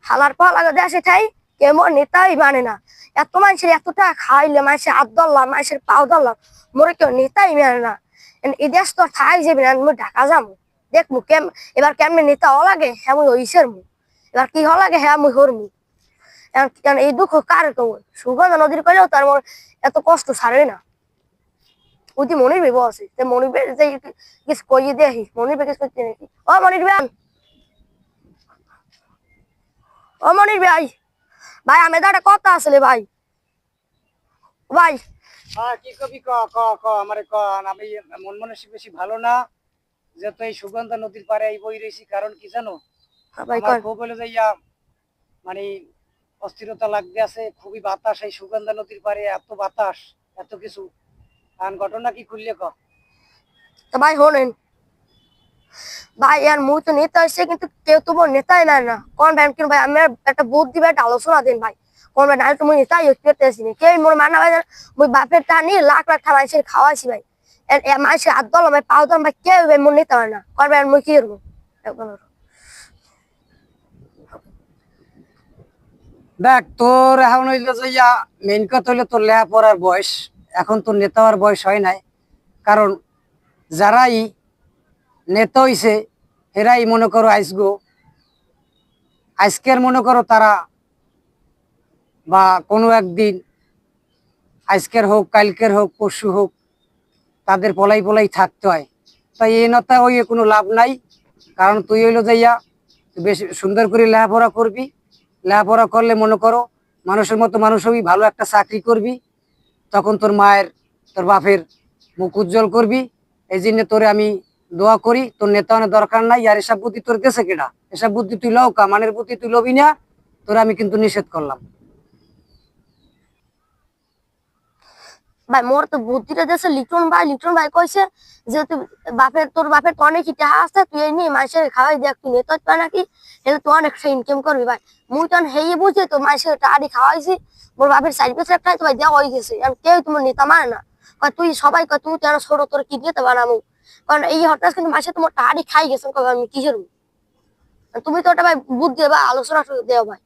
হালার পালা দেশে ঠাই কেমন নেতাই মানে না। এত মানুষের এত টাকা খাইলে মানুষের হাত ধরলাম, মানুষের পাও ধরলাম, মোরে কেউ নেতাই মানে না। এই দেশ তো ঠাই যাবি না, আমি ঢাকা যাবো দেখবো এবার কেমনি নেতা হওয়া লাগে হ্যাঁ মুই হইসের মু, এবার কি হওয়া লাগে হ্যাঁ মুই হরমু। এই দুঃখ কার কেমন সুগন্ধা নদীর কইলেও তার এত কষ্ট ছাড়ে না। ওই যে মনির বেব আছে, মনির বে যে কিছু কইয়ে দেখি, মনির বে কিছু করতে নাকি। ও মনির ভাই, ও মনির ভাই, ভাই আমি একটা কথা আসলে ভাই, ভাই হ্যাঁ কি কবি ক ক ক আমারে ক। আমি মন মানসিক বেশি ভালো না, যেহেতু এই সুগন্ধা নদীর পাড়ে এই বই রয়েছি। কারণ কি জানো, ভাই আমার খুব হলে যাইয়া মানে অস্থিরতা লাগতে আছে, খুবই বাতাস এই সুগন্ধা নদীর পাড়ে, এত বাতাস এত কিছু। কারণ ঘটনা কি খুললে ক। তো ভাই শোনেন ভাই, আর মুই তো নেতা হয়েছে কিন্তু কেউ তো নেতাই নাই না। কোন ভাই কিন্তু ভাই আমি একটা বুদ্ধি ভাই একটা আলোচনা দিন ভাই। কোন ভাই নাহলে তুমি নেতাই হইতেছি না কেউ মোর মানা ভাই। মুই বাপের টা নিয়ে লাখ লাখ টাকা মানুষের খাওয়াইছি ভাই, মানুষের হাত দল ভাই পাও দল ভাই, কেউ ভাই মোর নেতা হয় না। কোন ভাই মুই কি করবো? দেখ তোর এখন হইলো যাইয়া মেইন কথা হইলো তোর লেখাপড়ার বয়স, এখন তোর নেতা হওয়ার বয়স হয় নাই। কারণ যারাই নেতা হইছে এরাই মনে করো আজকের মনে করো তারা বা কোনো একদিন, আজকের হোক কালকের হোক পরশু হোক, তাদের পলাই পলাই থাকতে হয়। তাই এই নেতা হইয়ে কোনো লাভ নাই। কারণ তুই হইলো যাইয়া বেশি সুন্দর করে লেখাপড়া করবি, লেখাপড়া করলে মনে করো মানুষের মতো মানুষ হবি, ভালো একটা চাকরি করবি, তখন তোর মায়ের তোর বাপের মুখ উজ্জ্বল করবি। এই জন্য তোরে আমি দোয়া করি, তোর নেতা অনেক দরকার নাই। আর এসব বুদ্ধি তোর দেশে কেনা, এসব বুদ্ধি তুই লও কা, মানের বুদ্ধি তুই লবি না, তোরা আমি কিন্তু নিষেধ করলাম। ভাই মোর তো বুদ্ধিটা দেশে লিটন ভাই, লিটন ভাই কইছে যে তুই তোর বাপের তো অনেক টাকা আছে, তুই এই নিয়ে মানুষের খাওয়াই দেখ, তুই নেতা পাই নাকি, এলে তুই অনেক ইনকাম করবি ভাই। মুই তো হেয়ে বুঝে তো মানুষের টাকা খাওয়াইছি, মোর বাপের সার্ভিস একটাই তো ভাই দেওয়া হয়ে গেছে। কেউ তোমার নেতা মানে না, তুই সবাই কয় তুই কেন ছোট, তোর কি দিতে বানাবো। কারণ এই হঠাৎ কিন্তু মাসে তোমার টাকা খাই গেছে, আমি কি করবো? তুমি তো ওটা ভাই বুদ্ধি বা আলোচনা দেও ভাই।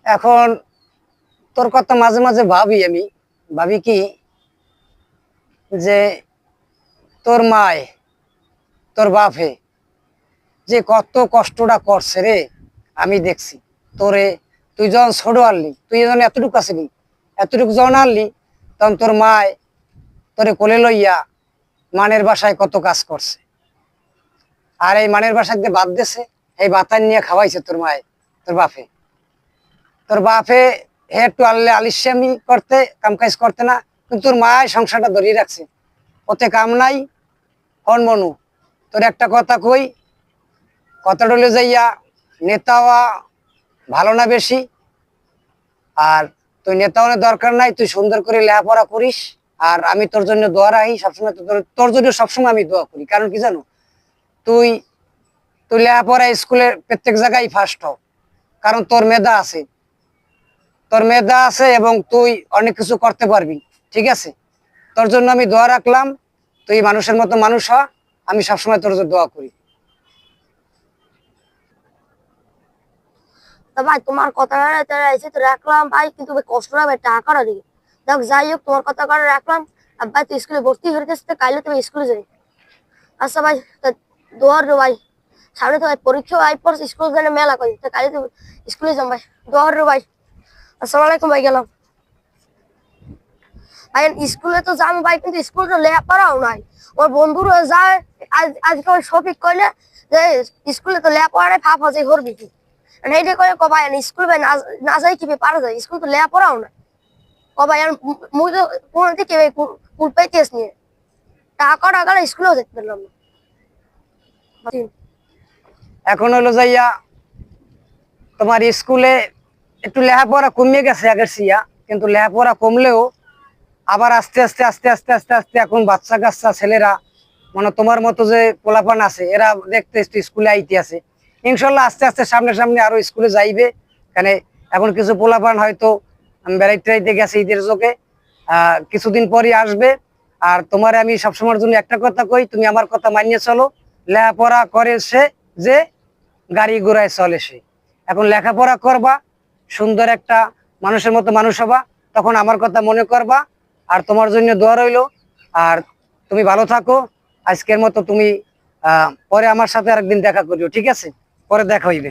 এখন তোর কথা মাঝে মাঝে ভাবি, আমি ভাবি কি যে তোর মায় তোর বাপে যে কত কষ্টটা করছে রে, আমি দেখছি তোরে। তুই যখন ছোট আনলি, তুই যখন এতটুকু আসলি, এতটুকু যখন আনলি, তখন তোর মায় তোরে কোলে লইয়া মানের বাসায় কত কাজ করছে। আর এই মানের বাসায় যে ভাত দিছে, এই ভাতার নিয়ে খাওয়াইছে তোর মায় তোর বাপে। তোর বাপে হে একটু আলিস্যামি করতে, কাম কাজ করতে না, কিন্তু তোর মায় সংসারটা ধরিয়ে রাখছে। ওতে কাম নাই। হন মনু, তোর একটা কথা কই, কথাটা হলে যাইয়া নেতা হওয়া ভালো না বেশি। আর তুই নেতা হওয়ার দরকার নাই, তুই সুন্দর করে লেখাপড়া করিস। আর আমি তোর জন্য দোয়া রাখি সবসময়, তোর জন্য সবসময় আমি দোয়া করি। কারণ কি জানো, তুই তুই লেখাপড়া স্কুলে প্রত্যেক জায়গায় ফার্স্ট হও। কারণ তোর মেধা আছে, তোর মেধা আছে এবং তুই অনেক কিছু করতে পারবি। ঠিক আছে, তোর জন্য আমি দোয়া রাখলাম। তুই মানুষের মতো মানুষ হ, আমি সবসময় তোর জন্য দোয়া করি। তা ভাই তোমার কথা এসে তো রাখলাম ভাই, কিন্তু কষ্ট না ভাই, টাকাটা দিকে দেখ। যাই হোক তোমার কথা করে রাখলাম। আর ভাই তুই স্কুলে ভর্তি হয়ে গেছিস, কাইলে তুমি স্কুলে যাই। আচ্ছা ভাই, দোয়ার রে ভাই, সামনে তো ভাই পরীক্ষা আই পর, স্কুল জানে মেলা করি, তো কাইলে তুমি স্কুলে যাম ভাই। দোয়ার রে ভাই, আসসালামু আলাইকুম ভাই, গেলাম ভাই। স্কুলে তো যাবো ভাই, কিন্তু স্কুল তো লেখাপড়াও নাই। ওর বন্ধুরা যায়, আজকে ওই শফিক কইলে যে স্কুলে তো লেখাপড়া ফাঁপ হাজাই করবি কি, এইটা করে কবাই স্কুল ভাই না যাই কি পারা যায়, স্কুল তো লেখাপড়াও নাই। কবাই মুই তো কোন থেকে কুল পাইতেস নিয়ে টাকা টাকা স্কুলেও যেতে পারলাম না। এখন হলো যাইয়া তোমার স্কুলে একটু লেখাপড়া কমিয়ে গেছে আগের সিয়া, কিন্তু লেখাপড়া কমলেও আবার আস্তে আস্তে আস্তে আস্তে আস্তে আস্তে এখন বাচ্চা কাচ্চা ছেলেরা, মানে তোমার মতো যে পোলাপান আছে, এরা দেখতে স্কুলে আইতে আছে। ইনশাল্লাহ আস্তে আস্তে সামনে সামনে আরো স্কুলে যাইবে। এখানে এখন কিছু পোলাপান হয়তো বেড়াইতে গেছে ঈদের চোখে, কিছুদিন পরই আসবে। আর তোমার আমি সবসময়ের জন্য একটা কথা কই, তুমি আমার কথা মানিয়ে চলো। লেখাপড়া করে সে যে গাড়ি ঘোড়ায় চলে সে। এখন লেখাপড়া করবা, সুন্দর একটা মানুষের মতো মানুষ হবা, তখন আমার কথা মনে করবা। আর তোমার জন্য দোয়া রইলো। আর তুমি ভালো থাকো। আজকের মতো তুমি পরে আমার সাথে আরেকদিন দেখা করিও, ঠিক আছে? পরে দেখা হইবে।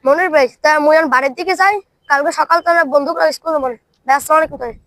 মনির ভাই তা মুই এখন বাড়ির দিকে যাই, কালকে সকাল তাহলে বন্ধুরা স্কুলে মনে। আসসালামু আলাইকুম।